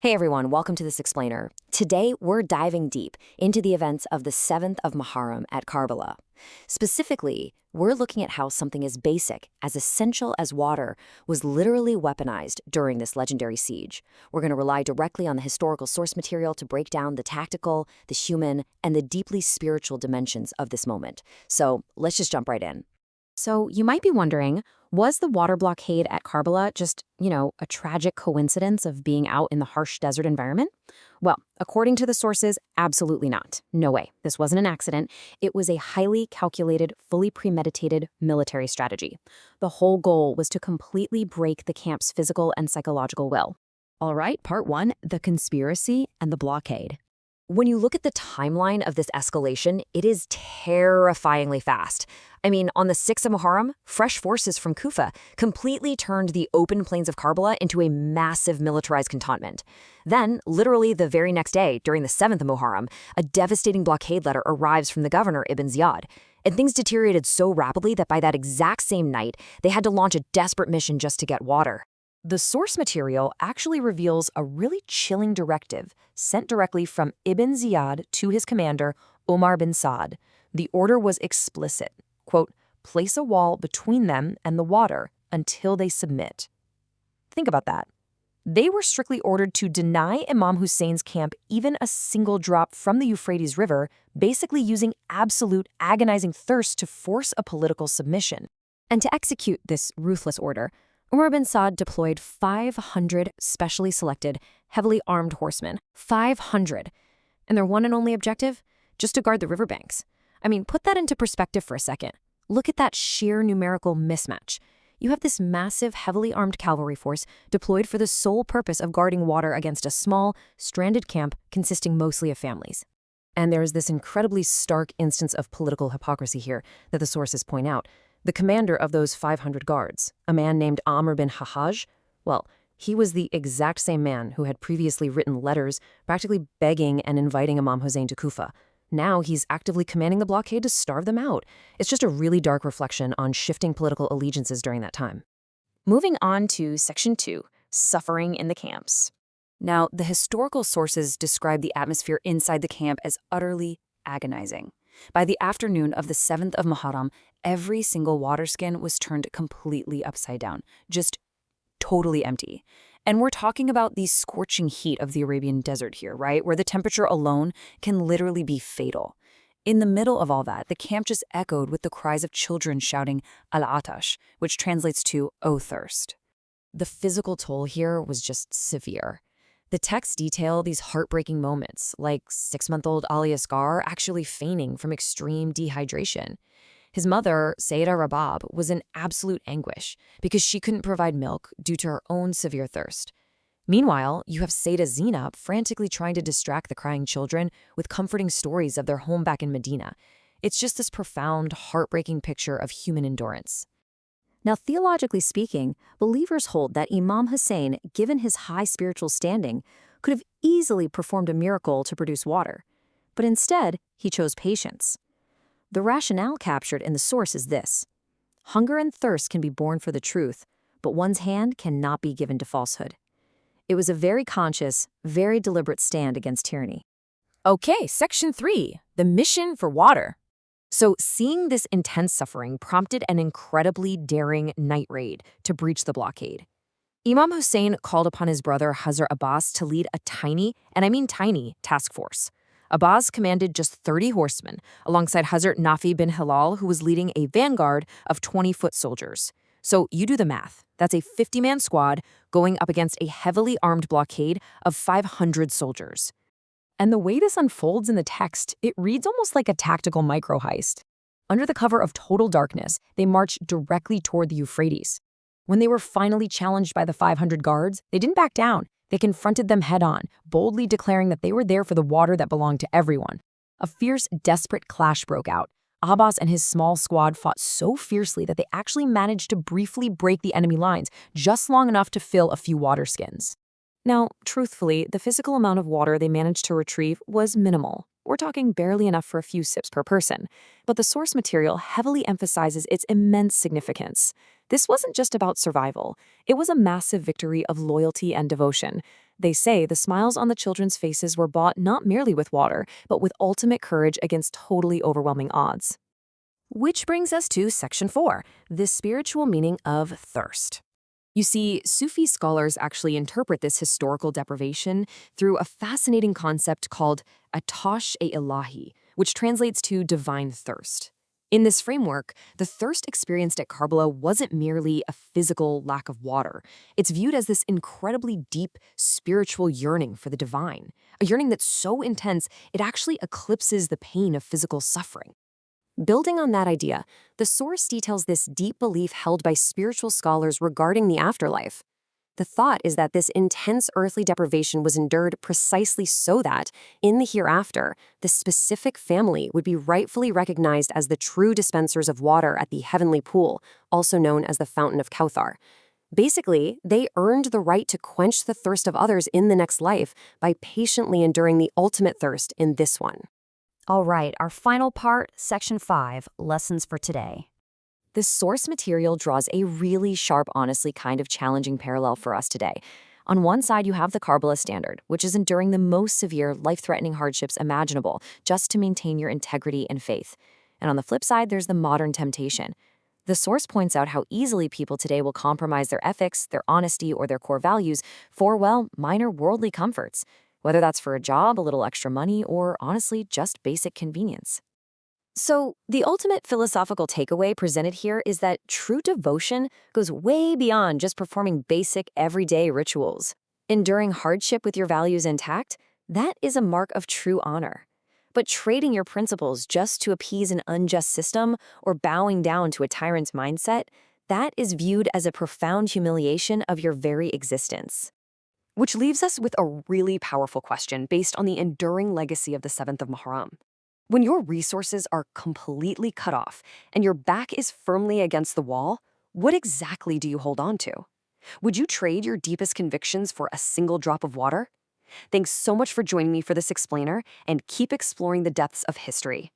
Hey everyone, welcome to this explainer. Today we're diving deep into the events of the 7th of Muharram at Karbala. Specifically, we're looking at how something as basic, as essential as water, was literally weaponized during this legendary siege. We're going to rely directly on the historical source material to break down the tactical, the human, and the deeply spiritual dimensions of this moment. So let's just jump right in. So you might be wondering, was the water blockade at Karbala just, a tragic coincidence of being out in the harsh desert environment? Well, according to the sources, absolutely not. No way. This wasn't an accident. It was a highly calculated, fully premeditated military strategy. The whole goal was to completely break the camp's physical and psychological will. All right, part one, the conspiracy and the blockade. When you look at the timeline of this escalation, it is terrifyingly fast. I mean, on the 6th of Muharram, fresh forces from Kufa completely turned the open plains of Karbala into a massive militarized cantonment. Then, literally the very next day, during the 7th of Muharram, a devastating blockade letter arrives from the governor, Ibn Ziyad. And things deteriorated so rapidly that by that exact same night, they had to launch a desperate mission just to get water. The source material actually reveals a really chilling directive sent directly from Ibn Ziyad to his commander, Omar bin Saad. The order was explicit, quote, place a wall between them and the water until they submit. Think about that. They were strictly ordered to deny Imam Hussein's camp even a single drop from the Euphrates River, basically using absolute agonizing thirst to force a political submission. And to execute this ruthless order, Umar bin Saad deployed 500 specially selected, heavily armed horsemen. 500. And their one and only objective? Just to guard the riverbanks. I mean, put that into perspective for a second. Look at that sheer numerical mismatch. You have this massive, heavily armed cavalry force deployed for the sole purpose of guarding water against a small, stranded camp consisting mostly of families. And there is this incredibly stark instance of political hypocrisy here that the sources point out. The commander of those 500 guards, a man named Amr bin Hahaj, well, he was the exact same man who had previously written letters practically begging and inviting Imam Hussain to Kufa. Now he's actively commanding the blockade to starve them out. It's just a really dark reflection on shifting political allegiances during that time. Moving on to Section 2, Suffering in the Camps. Now, the historical sources describe the atmosphere inside the camp as utterly agonizing. By the afternoon of the 7th of Muharram, every single water skin was turned completely upside down, just totally empty. And we're talking about the scorching heat of the Arabian desert here, right? Where the temperature alone can literally be fatal. In the middle of all that, the camp just echoed with the cries of children shouting al-atash, which translates to, "Oh thirst." The physical toll here was just severe. The texts detail these heartbreaking moments, like 6-month-old Ali Asghar actually fainting from extreme dehydration. His mother, Sayyidah Rabab, was in absolute anguish because she couldn't provide milk due to her own severe thirst. Meanwhile, you have Sayyidah Zainab frantically trying to distract the crying children with comforting stories of their home back in Medina. It's just this profound, heartbreaking picture of human endurance. Now, theologically speaking, believers hold that Imam Hussain, given his high spiritual standing, could have easily performed a miracle to produce water. But instead, he chose patience. The rationale captured in the source is this: hunger and thirst can be born for the truth, but one's hand cannot be given to falsehood. It was a very conscious, very deliberate stand against tyranny. Okay, Section 3, the mission for water. So seeing this intense suffering prompted an incredibly daring night raid to breach the blockade. Imam Hussain called upon his brother Hazrat Abbas to lead a tiny, and I mean tiny, task force. Abbas commanded just 30 horsemen, alongside Hazrat Nafi bin Hilal, who was leading a vanguard of 20-foot soldiers. So you do the math. That's a 50-man squad going up against a heavily armed blockade of 500 soldiers. And the way this unfolds in the text, it reads almost like a tactical micro-heist. Under the cover of total darkness, they marched directly toward the Euphrates. When they were finally challenged by the 500 guards, they didn't back down. They confronted them head-on, boldly declaring that they were there for the water that belonged to everyone. A fierce, desperate clash broke out. Abbas and his small squad fought so fiercely that they actually managed to briefly break the enemy lines, just long enough to fill a few water skins. Now, truthfully, the physical amount of water they managed to retrieve was minimal. We're talking barely enough for a few sips per person. But the source material heavily emphasizes its immense significance. This wasn't just about survival. It was a massive victory of loyalty and devotion. They say the smiles on the children's faces were bought not merely with water, but with ultimate courage against totally overwhelming odds. Which brings us to Section 4, the spiritual meaning of thirst. You see, Sufi scholars actually interpret this historical deprivation through a fascinating concept called atash-e-ilahi, which translates to divine thirst. In this framework, the thirst experienced at Karbala wasn't merely a physical lack of water. It's viewed as this incredibly deep spiritual yearning for the divine, a yearning that's so intense it actually eclipses the pain of physical suffering. Building on that idea, the source details this deep belief held by spiritual scholars regarding the afterlife. The thought is that this intense earthly deprivation was endured precisely so that, in the hereafter, the specific family would be rightfully recognized as the true dispensers of water at the heavenly pool, also known as the Fountain of Kauthar. Basically, they earned the right to quench the thirst of others in the next life by patiently enduring the ultimate thirst in this one. All right, our final part, Section 5, Lessons for Today. This source material draws a really sharp, honestly kind of challenging parallel for us today. On one side, you have the Karbala standard, which is enduring the most severe, life-threatening hardships imaginable just to maintain your integrity and faith. And on the flip side, there's the modern temptation. The source points out how easily people today will compromise their ethics, their honesty, or their core values for, well, minor worldly comforts. Whether that's for a job, a little extra money, or honestly, just basic convenience. So, the ultimate philosophical takeaway presented here is that true devotion goes way beyond just performing basic, everyday rituals. Enduring hardship with your values intact, that is a mark of true honor. But trading your principles just to appease an unjust system or bowing down to a tyrant's mindset, that is viewed as a profound humiliation of your very existence. Which leaves us with a really powerful question based on the enduring legacy of the 7th of Muharram. When your resources are completely cut off and your back is firmly against the wall, what exactly do you hold on to? Would you trade your deepest convictions for a single drop of water? Thanks so much for joining me for this explainer, and keep exploring the depths of history.